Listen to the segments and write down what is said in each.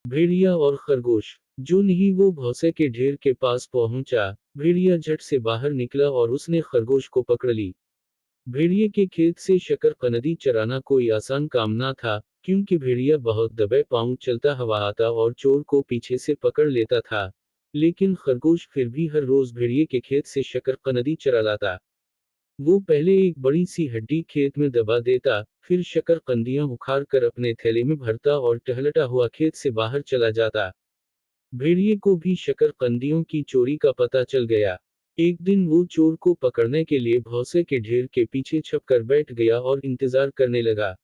भेड़िया और खरगोश। जो नहीं वो भौसे के ढेर के पास पहुंचा, भेड़िया झट से बाहर निकला और उसने खरगोश को पकड़ ली। भेड़िए के खेत से शकरकंदी चराना कोई आसान काम ना था, क्योंकि भेड़िया बहुत दबे पांव चलता हुआ आता और चोर को पीछे से पकड़ लेता था। लेकिन खरगोश फिर भी हर रोज भेड़िए के खेत से शकरकंदी चरा लाता। वो पहले एक बड़ी सी हड्डी खेत में दबा देता, फिर शकरकंदियां उखाड़ कर अपने थैले में भरता और टहलता हुआ खेत से बाहर चला जाता। भेड़िए को भी शकरकंदियों की चोरी का पता चल गया। एक दिन वो चोर को पकड़ने के लिए भौसे के ढेर के पीछे छपकर बैठ गया और इंतजार करने लगा।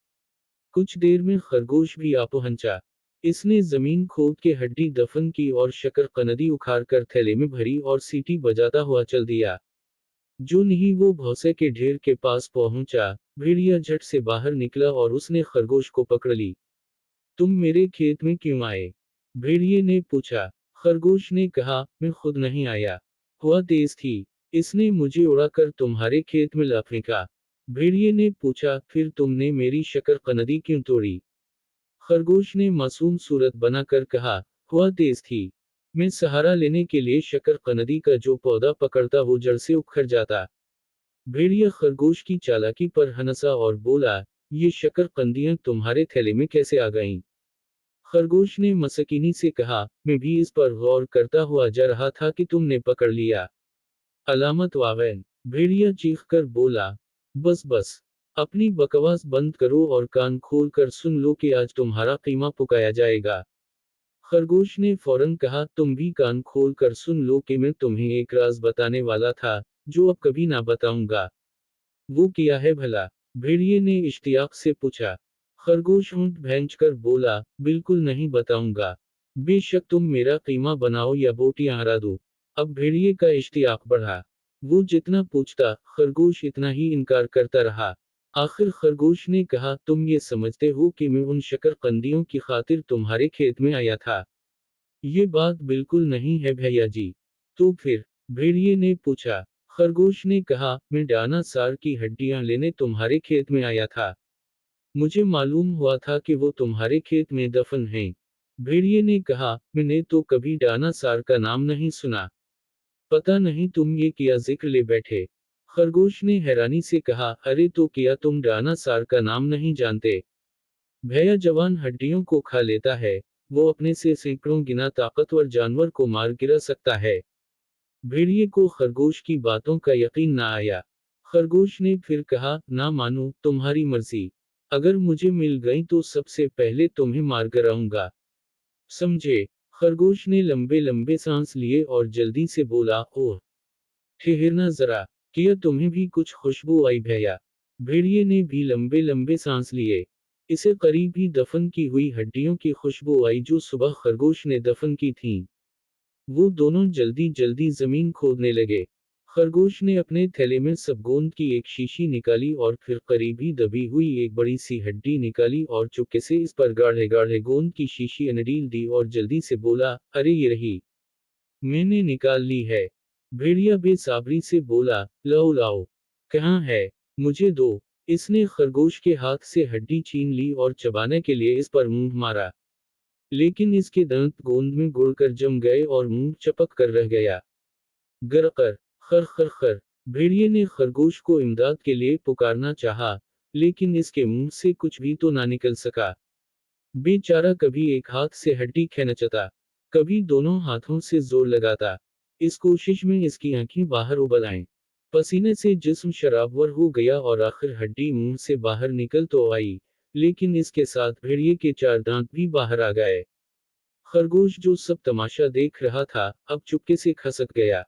कुछ देर में खरगोश भी आ पहुंचा। इसने जमीन खोद के हड्डी दफन की और शकरकंदी उखाड़कर थैले में भरी और सीटी बजाता हुआ चल दिया। जो नहीं वो भौसे के ढेर के पास पहुंचा, भेड़िया झट से बाहर निकला और उसने खरगोश को पकड़ ली। तुम मेरे खेत में क्यों आए? भेड़िए ने पूछा। खरगोश ने कहा, मैं खुद नहीं आया। हवा तेज थी, इसने मुझे उड़ाकर तुम्हारे खेत में ला फेंका। भेड़िए ने पूछा, फिर तुमने मेरी शकरकंदी क्यों तोड़ी? खरगोश ने मासूम सूरत बनाकर कहा, हवा तेज थी, मैं सहारा लेने के लिए शकरकंदी का जो पौधा पकड़ता वो जड़ से उखड़ जाता। भेड़िया खरगोश की चालाकी पर हंसा और बोला, ये शकरकंदियां तुम्हारे थैले में कैसे आ गईं? खरगोश ने मसकीनी से कहा, मैं भी इस पर गौर करता हुआ जा रहा था कि तुमने पकड़ लिया। अलामत वावेन। भेड़िया चीखकर बोला, बस बस, अपनी बकवास बंद करो और कान खोल कर सुन लो कि आज तुम्हारा कीमा पुकाया जाएगा। खरगोश ने फौरन कहा, तुम भी कान खोल कर सुन लो कि मैं तुम्हें एक राज बताने वाला था, जो अब कभी ना बताऊंगा। वो किया है भला? भेड़िए ने इश्तियाक से पूछा। खरगोश ऊंट भैंचकर बोला, बिल्कुल नहीं बताऊंगा। बेशक तुम मेरा कीमा बनाओ या बोटियां हरा दो। अब भेड़िए का इश्तियाक बढ़ा। वो जितना पूछता, खरगोश इतना ही इनकार करता रहा। आखिर खरगोश ने कहा, तुम ये समझते हो कि मैं उन शकरकंदियों की खातिर तुम्हारे खेत में आया था? ये बात बिल्कुल नहीं है भैया जी। तो फिर? भेड़िए ने पूछा। खरगोश ने कहा, मैं डायनासोर की हड्डियां लेने तुम्हारे खेत में आया था। मुझे मालूम हुआ था कि वो तुम्हारे खेत में दफन हैं। भेड़िए ने कहा, मैंने तो कभी डायनासोर का नाम नहीं सुना। पता नहीं तुम ये क्या जिक्र ले बैठे। खरगोश ने हैरानी से कहा, अरे तो क्या तुम डायनासोर का नाम नहीं जानते? भैया जवान हड्डियों को खा लेता है, वो अपने से सैकड़ों गिना ताकतवर जानवर को मार गिरा सकता है। भेड़िए को खरगोश की बातों का यकीन ना आया। खरगोश ने फिर कहा, ना मानो, तुम्हारी मर्जी। अगर मुझे मिल गई तो सबसे पहले तुम्हें मार गिराऊंगा। समझे? खरगोश ने लंबे लंबे सांस लिए और जल्दी से बोला, ओह, ठहरना जरा, क्या तुम्हें भी कुछ खुशबू आई भैया? भेड़िए ने भी लंबे लंबे सांस लिए। इसे करीब ही दफन की हुई हड्डियों की खुशबू आई जो सुबह खरगोश ने दफन की थीं। वो दोनों जल्दी जल्दी जमीन खोदने लगे। खरगोश ने अपने थैले में सब गोंद की एक शीशी निकाली और फिर करीब ही दबी हुई एक बड़ी सी हड्डी निकाली और चुपके से इस पर गाढ़े गाढ़े गोंद की शीशी अनडील दी और जल्दी से बोला, अरे ये रही, मैंने निकाल ली है। भेड़िया बेसाबरी से बोला, लाओ लाओ। कहाँ है? मुझे दो। इसने खरगोश के हाथ से हड्डी छीन ली और चबाने के लिए इस पर मुंह मारा। लेकिन इसके दांत गोंद में गुड़कर जम गए और मुंह चपक कर रह गया। गरकर, खर खर खर। भेड़िए ने खरगोश को इमदाद के लिए पुकारना चाहा, लेकिन इसके मुंह से कुछ भी तो ना निकल सका। बेचारा कभी एक हाथ से हड्डी खींचता, कभी दोनों हाथों से जोर लगाता। इस कोशिश में इसकी आंखें बाहर उबल आईं। पसीने से जिस्म शराबवर हो गया और आखिर हड्डी मुंह से बाहर निकल तो आई, लेकिन इसके साथ भेड़िए के चार दांत भी बाहर आ गए। खरगोश जो सब तमाशा देख रहा था, अब चुपके से खसक गया।